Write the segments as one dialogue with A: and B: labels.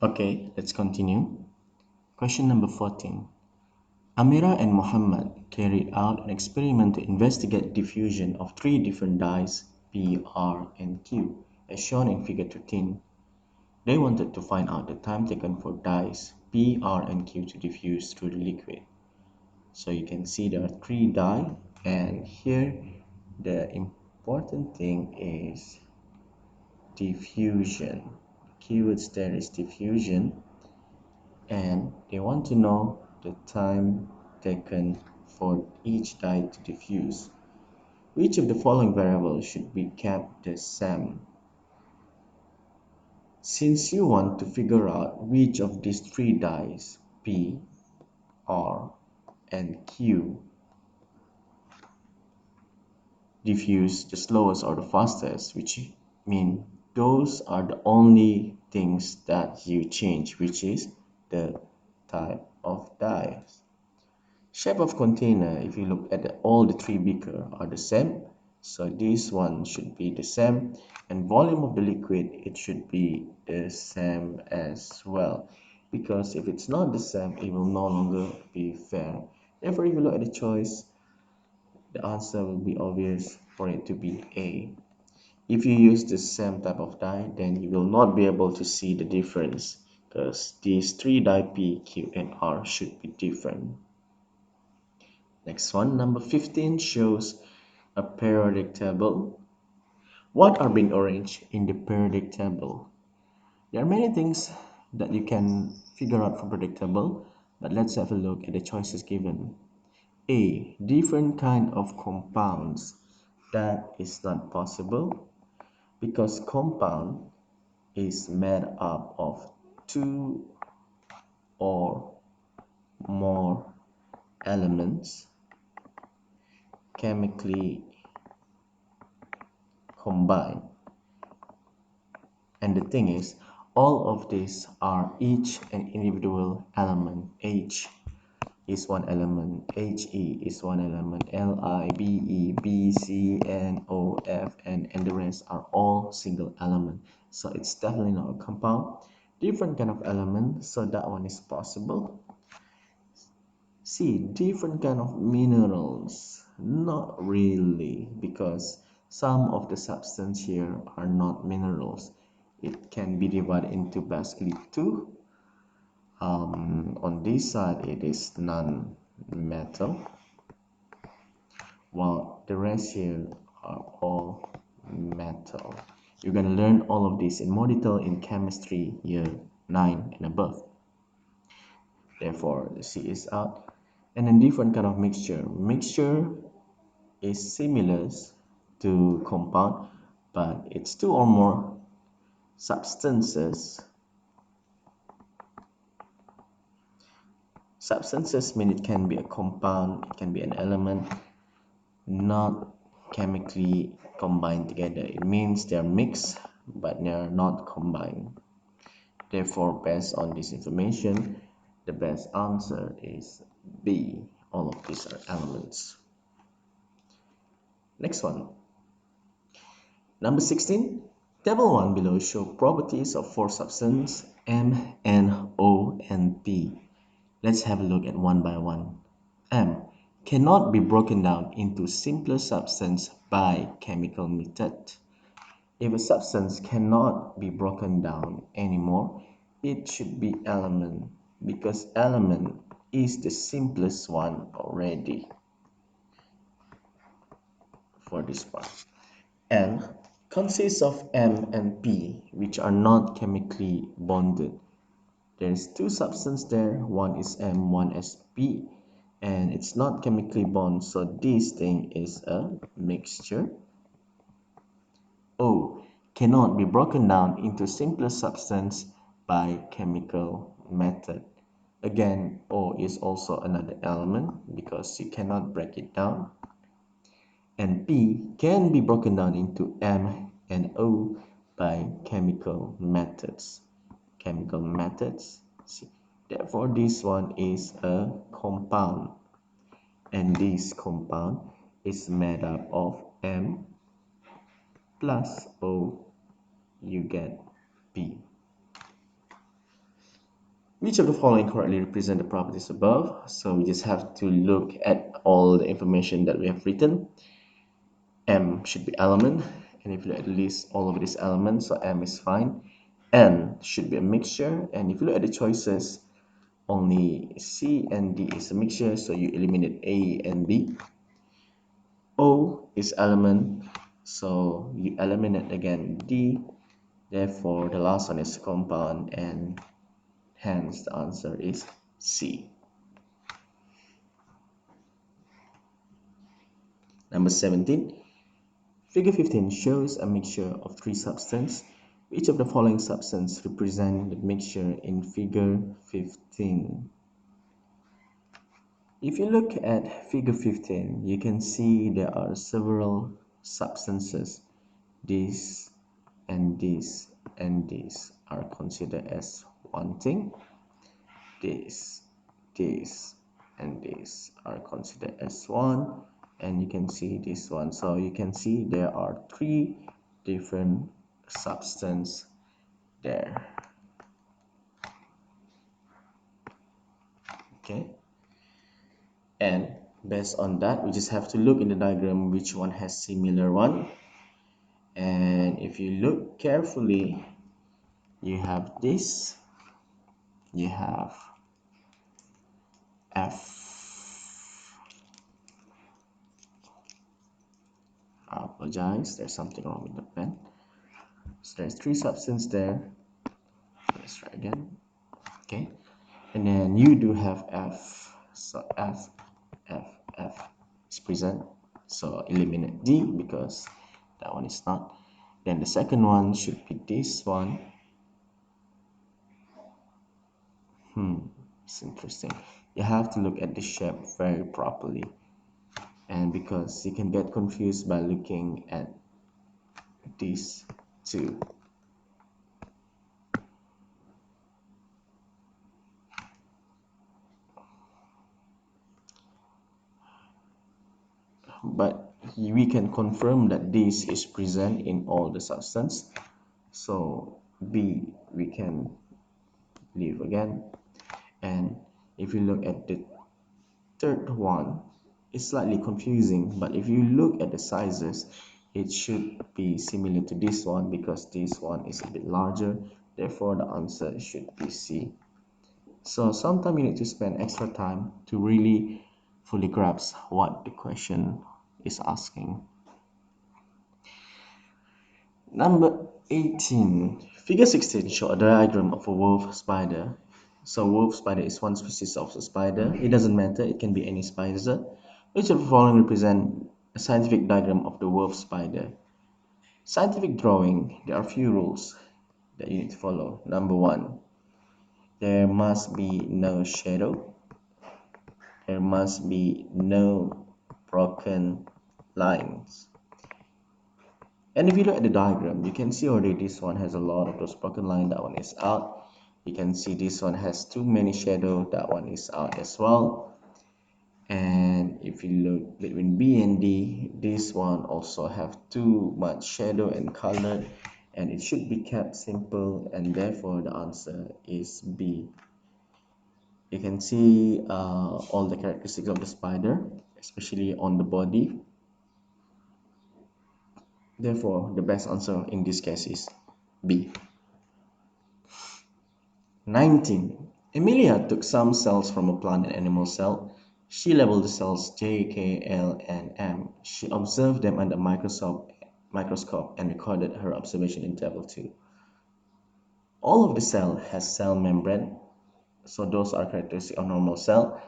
A: Okay, let's continue. Question number 14. Amira and Muhammad carried out an experiment to investigate diffusion of three different dyes P, R, and Q, as shown in figure 13. They wanted to find out the time taken for dyes P, R, and Q to diffuse through the liquid. So you can see there are three dyes, and here the important thing is diffusion. Keywords there is diffusion, and they want to know the time taken for each dye to diffuse. Which of the following variables should be kept the same? Since you want to figure out which of these three dyes, P, R, and Q, diffuse the slowest or the fastest, which mean those are the only things that you change, which is the type of dyes. Shape of container, if you look at all the three beaker are the same, so this one should be the same, and volume of the liquid, it should be the same as well, because if it's not the same, it will no longer be fair. Therefore, if you look at the choice, the answer will be obvious for it to be A. If you use the same type of dye, then you will not be able to see the difference, because these three dye P, Q, and R should be different. Next one, number 15, shows a periodic table. What are being arranged in the periodic table? There are many things that you can figure out from periodic table, but let's have a look at the choices given. A. Different kind of compounds. That is not possible, because compound is made up of two or more elements chemically combined. And the thing is, all of these are each an individual element. H is one element, He is one element, Li, Be, Bc, No, F, and the rest are all single element. So it's definitely not a compound. Different kind of element, so that one is possible. C. Different kind of minerals. Not really, because some of the substance here are not minerals. It can be divided into basically two. On this side, it is non-metal, while the rest here are all metal. You're going to learn all of this in more detail in chemistry year 9 and above. Therefore, the C is out. And then different kind of mixture. Mixture is similar to compound, but it's two or more substances. Substances mean it can be a compound, it can be an element, not chemically combined together. It means they're mixed, but they're not combined. Therefore, based on this information, the best answer is B. All of these are elements. Next one. Number 16. Table 1 below show properties of four substances M, N, O, and P. Let's have a look at one by one. M cannot be broken down into simpler substance by chemical method. If a substance cannot be broken down anymore, it should be element, because element is the simplest one already for this part. N consists of M and P, which are not chemically bonded. There's two substances there, one is M, one is P, and it's not chemically bonded, so this thing is a mixture. O cannot be broken down into simpler substance by chemical method. Again, O is also another element because you cannot break it down. And P can be broken down into M and O by chemical methods. Chemical methods. Therefore, this one is a compound, and this compound is made up of M plus O. You get P. Which of the following correctly represent the properties above? So we just have to look at all the information that we have written. M should be element, and if you look at the list all of these elements, so M is fine. N should be a mixture, and if you look at the choices, only C and D is a mixture, so you eliminate A and B. O is element, so you eliminate again D. Therefore, the last one is compound, and hence the answer is C. Number 17. Figure 15 shows a mixture of three substances. Which of the following substances represent the mixture in figure 15? If you look at figure 15, you can see there are several substances. This and this and this are considered as one thing. This, and this are considered as one, and you can see this one. So you can see there are three different substances there. Okay, and based on that, we just have to look in the diagram which one has similar one. And if you look carefully, you have this, you have F. I apologize, there's something wrong with the pen. So there's three substances there. Let's try again. Okay, and then you do have F, so F is present, so eliminate D because that one is not. Then the second one should be this one. It's interesting. You have to look at the shape very properly, and because you can get confused by looking at these two. But we can confirm that this is present in all the substance. So B we can leave again. And if you look at the third one, it's slightly confusing, but if you look at the sizes, it should be similar to this one because this one is a bit larger. Therefore the answer should be C. So sometimes you need to spend extra time to really fully grasp what the question is asking. Number 18. Figure 16 shows a diagram of a wolf spider. So wolf spider is one species of a spider. It doesn't matter, it can be any spider. Which of the following represent a scientific diagram of the wolf spider? Scientific drawing, there are few rules that you need to follow. Number 1. There must be no shadow. There must be no broken lines. And if you look at the diagram, you can see already this one has a lot of those broken lines. That one is out. You can see this one has too many shadow. That one is out as well. And if you look between B and D, this one also have too much shadow and color, and it should be kept simple, and therefore the answer is B. You can see all the characteristics of the spider, especially on the body. Therefore, the best answer in this case is B. 19. Emilia took some cells from a plant and animal cell. She labeled the cells J, K, L, and M. She observed them under microscope and recorded her observation in table 2. All of the cell has cell membrane, so those are characteristics of normal cell.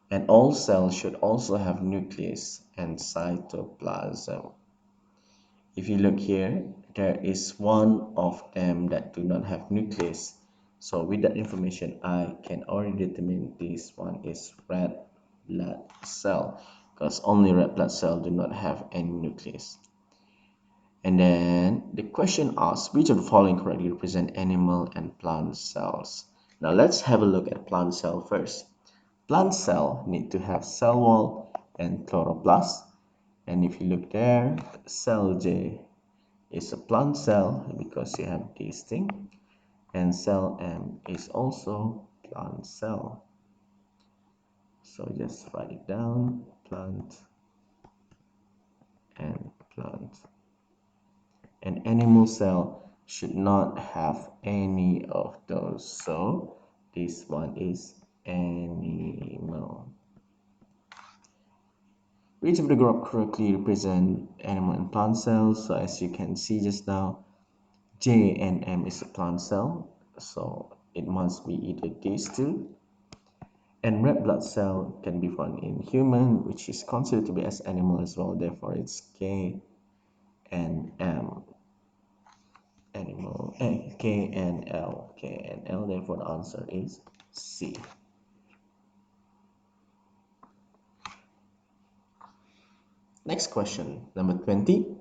A: And all cells should also have nucleus and cytoplasm. If you look here, there is one of them that do not have nucleus. So with that information, I can already determine this one is red blood cell, because only red blood cells do not have any nucleus. And then the question asks, which of the following correctly represent animal and plant cells? Now let's have a look at plant cell first. Plant cell need to have cell wall and chloroplast. And if you look there, cell J is a plant cell because you have this thing, and cell M is also plant cell. So just write it down, plant and plant. An animal cell should not have any of those. So this one is animal. Which of the group correctly represent animal and plant cells? So as you can see just now, J and M is a plant cell, so it must be either these two. And red blood cell can be found in human, which is considered to be as animal as well. Therefore, it's K and M. Animal, K and L. K and L. Therefore, the answer is C. Next question, number 20.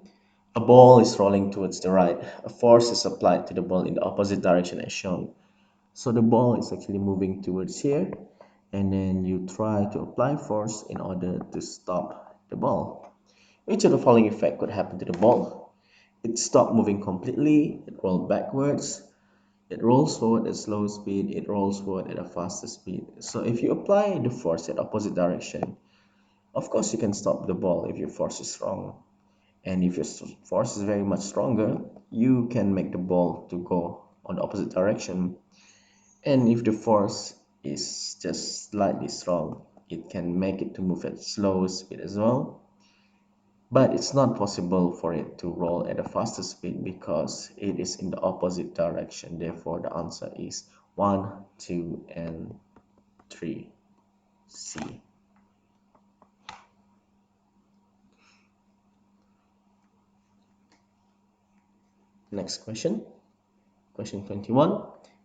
A: A ball is rolling towards the right. A force is applied to the ball in the opposite direction as shown. So the ball is actually moving towards here, and then you try to apply force in order to stop the ball. Which of the following effect could happen to the ball? It stopped moving completely, it rolled backwards, it rolls forward at slow speed, it rolls forward at a faster speed. So if you apply the force in opposite direction, of course you can stop the ball if your force is wrong. And if your force is very much stronger, you can make the ball to go on the opposite direction. And if the force is just slightly strong, it can make it to move at slow speed as well. But it's not possible for it to roll at a faster speed because it is in the opposite direction. Therefore, the answer is 1, 2, and 3. C. Next question. Question 21.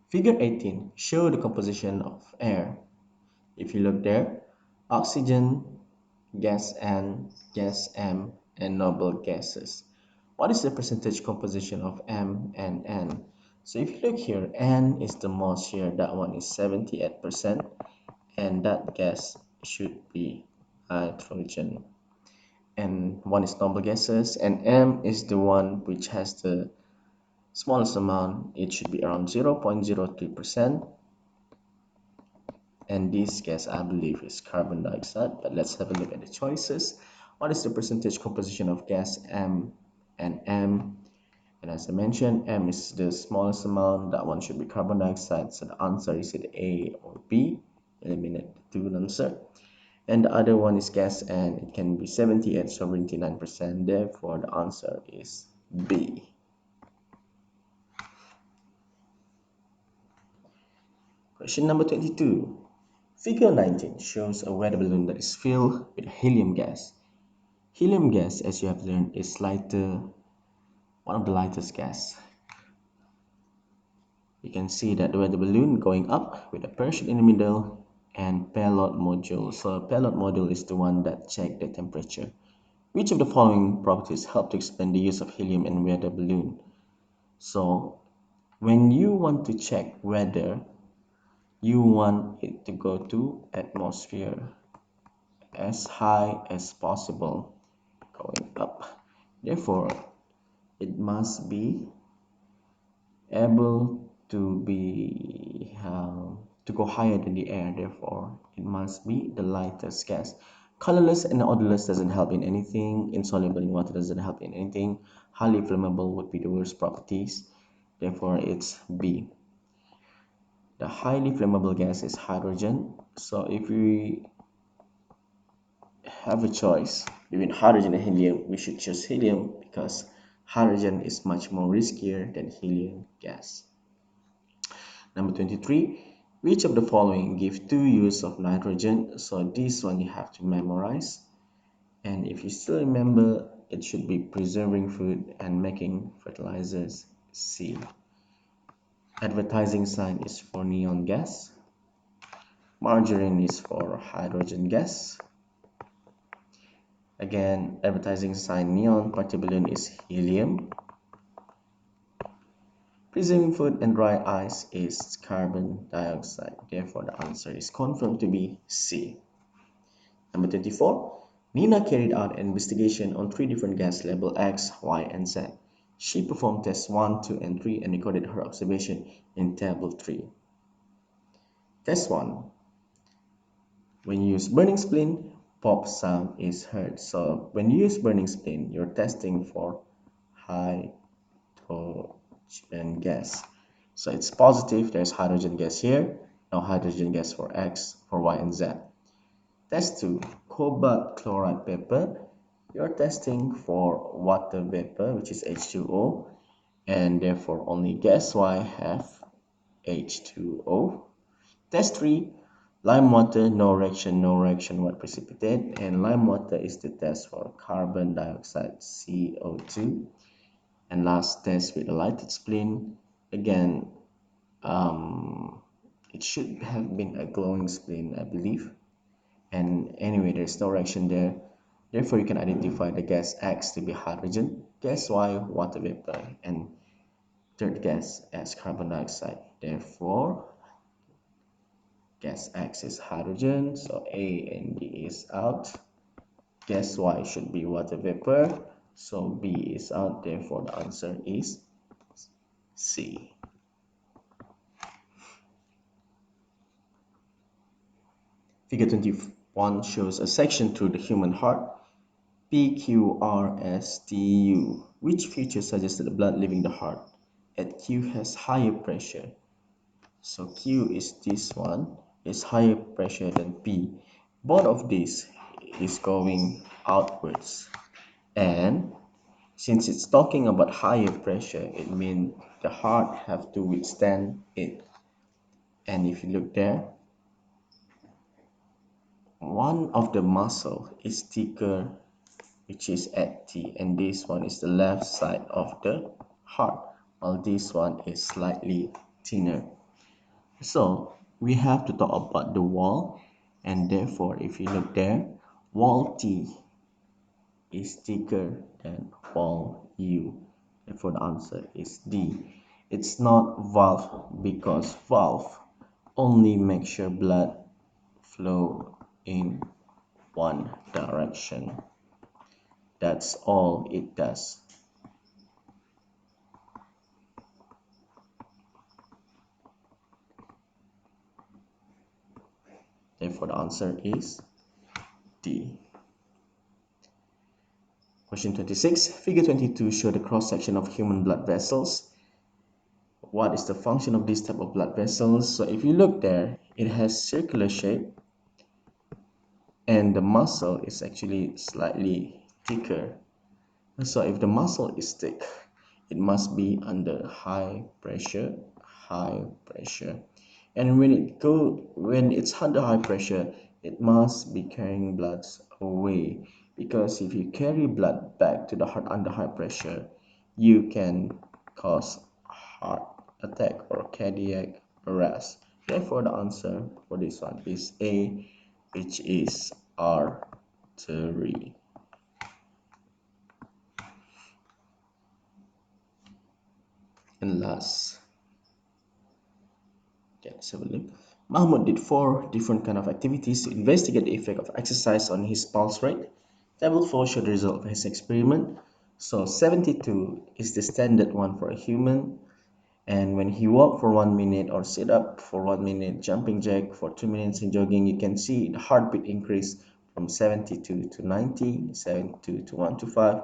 A: Figure 18. Show the composition of air. If you look there, oxygen, gas N, gas M, and noble gases. What is the percentage composition of M and N? So if you look here, N is the most here, that one is 78%, and that gas should be nitrogen. And one is noble gases, and M is the one which has the smallest amount, it should be around 0.03%. And this gas I believe is carbon dioxide, but let's have a look at the choices. What is the percentage composition of gas M and M? And as I mentioned, M is the smallest amount, that one should be carbon dioxide, so the answer is either A or B. Eliminate the two answer. And the other one is gas and it can be 78 or 79%, therefore the answer is B. Question number 22. Figure 19 shows a weather balloon that is filled with helium gas. Helium gas, as you have learned, is one of the lightest gas. You can see that the weather balloon going up with a parachute in the middle and payload module. So a payload module is the one that checks the temperature. Which of the following properties help to explain the use of helium in weather balloon? So when you want to check weather, you want it to go to atmosphere as high as possible, going up. Therefore, it must be able to go higher than the air. Therefore, it must be the lightest gas. Colorless and odorless doesn't help in anything. Insoluble in water doesn't help in anything. Highly flammable would be the worst properties. Therefore, it's B. The highly flammable gas is hydrogen. So if we have a choice between hydrogen and helium, we should choose helium because hydrogen is much more riskier than helium gas. Number 23. Which of the following give two use of nitrogen? So this one you have to memorize. And if you still remember, it should be preserving food and making fertilizers. C. Advertising sign is for neon gas. Margarine is for hydrogen gas. Again, advertising sign neon, party balloon is helium. Preserving food and dry ice is carbon dioxide. Therefore, the answer is confirmed to be C. Number 24. Nina carried out an investigation on 3 different gas labeled X, Y, and Z. She performed tests 1, 2, and 3 and recorded her observation in table 3. Test 1. When you use burning spleen, pop sound is heard. So when you use burning spleen, you're testing for hydrogen gas. So it's positive, there's hydrogen gas here, no hydrogen gas for X, for Y, and Z. Test 2. Cobalt chloride vapor. You're testing for water vapor, which is H2O, and therefore only gas Y have H2O. Test 3. Lime water, no reaction, what precipitate? And lime water is the test for carbon dioxide, CO2. And last test with a lighted spleen. Again, it should have been a glowing spleen, I believe. And anyway, there's no reaction there. Therefore, you can identify the gas X to be hydrogen, gas Y, water vapor, and third gas as carbon dioxide. Therefore, gas X is hydrogen, so A and B is out. Gas Y should be water vapor, so B is out. Therefore, the answer is C. Figure 21 shows a section through the human heart, PQRSTU, which feature suggests that the blood leaving the heart at Q has higher pressure. So Q is this one, is higher pressure than P. Both of these is going outwards. And since it's talking about higher pressure, it means the heart have to withstand it. And if you look there, one of the muscle is thicker, which is at T, and this one is the left side of the heart, while this one is slightly thinner. So we have to talk about the wall, and therefore if you look there, wall T is thicker than wall U. Therefore the answer is D. It's not valve because valve only makes sure blood flow in one direction. That's all it does. Therefore the answer is D. Question 26. Figure 22 show the cross-section of human blood vessels. What is the function of this type of blood vessels? So if you look there, it has circular shape and the muscle is actually slightly thicker. So if the muscle is thick, it must be under high pressure. And when it's under high pressure, it must be carrying blood away, because if you carry blood back to the heart under high pressure, you can cause heart attack or cardiac arrest. Therefore the answer for this one is A, which is artery. And last, let's have a look. Mahmoud did 4 different kind of activities to investigate the effect of exercise on his pulse rate. Table 4 showed the result of his experiment. So 72 is the standard one for a human. And when he walked for 1 minute or sit up for 1 minute, jumping jack for 2 minutes and jogging, you can see the heartbeat increase from 72 to 90, 72 to 125.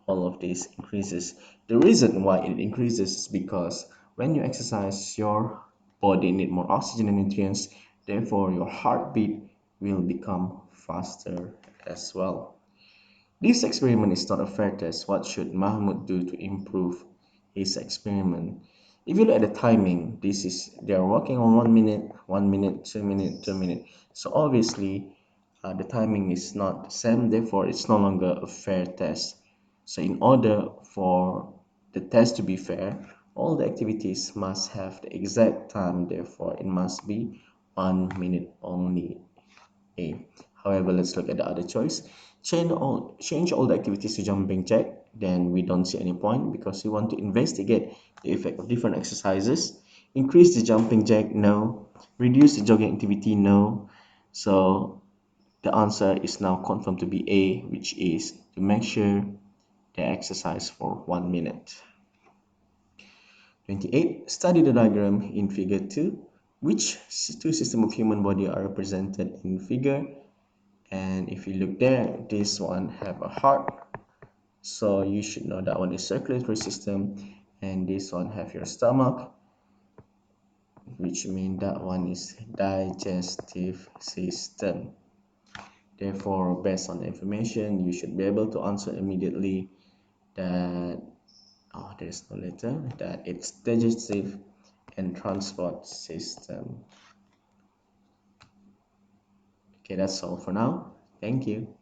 A: All of these increases. The reason why it increases is because when you exercise, your body need more oxygen and nutrients, therefore your heartbeat will become faster as well. This experiment is not a fair test. What should Mahmoud do to improve his experiment? If you look at the timing, they are working on 1 minute, 1 minute, 2 minute, 2 minute. So obviously the timing is not the same, therefore it's no longer a fair test. So in order for the test to be fair, all the activities must have the exact time, therefore it must be 1 minute only. A. However, let's look at the other choice. Change all the activities to jumping jack. Then we don't see any point because we want to investigate the effect of different exercises. Increase the jumping jack, no. Reduce the jogging activity, no. So the answer is now confirmed to be A, which is to make sure they exercise for 1 minute. 28. Study the diagram in figure 2. which two systems of human body are represented in figure. And if you look there, this one have a heart, so you should know that one is circulatory system, and this one have your stomach, which means that one is digestive system. Therefore, based on the information, you should be able to answer immediately that, oh, there's no letter, that it's digestive and transport system. Okay, that's all for now. Thank you.